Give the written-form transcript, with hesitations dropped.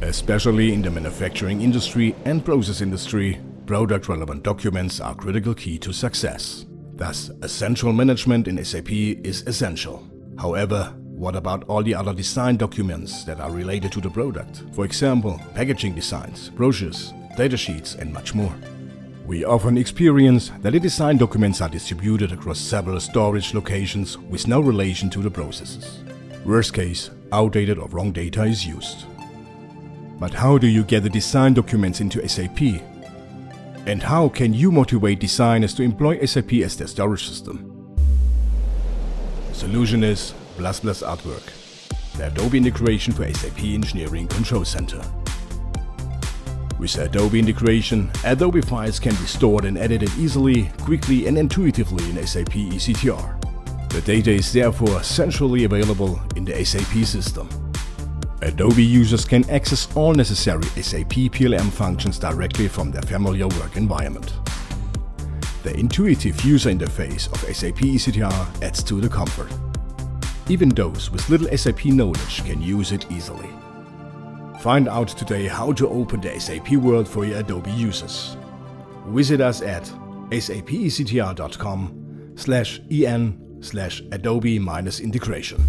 Especially in the manufacturing industry and process industry, product-relevant documents are critical key to success. Thus, essential management in SAP is essential. However, what about all the other design documents that are related to the product? For example, packaging designs, brochures, datasheets, and much more. We often experience that the design documents are distributed across several storage locations with no relation to the processes. Worst case, outdated or wrong data is used. But how do you get the design documents into SAP? And how can you motivate designers to employ SAP as their storage system? The solution is Artwork, the Adobe integration for SAP Engineering Control Center. With Adobe integration, Adobe files can be stored and edited easily, quickly and intuitively in SAP ECTR. The data is therefore centrally available in the SAP system. Adobe users can access all necessary SAP PLM functions directly from their familiar work environment. The intuitive user interface of SAP ECTR adds to the comfort. Even those with little SAP knowledge can use it easily. Find out today how to open the SAP world for your Adobe users. Visit us at sapectr.com/en/Adobe-integration.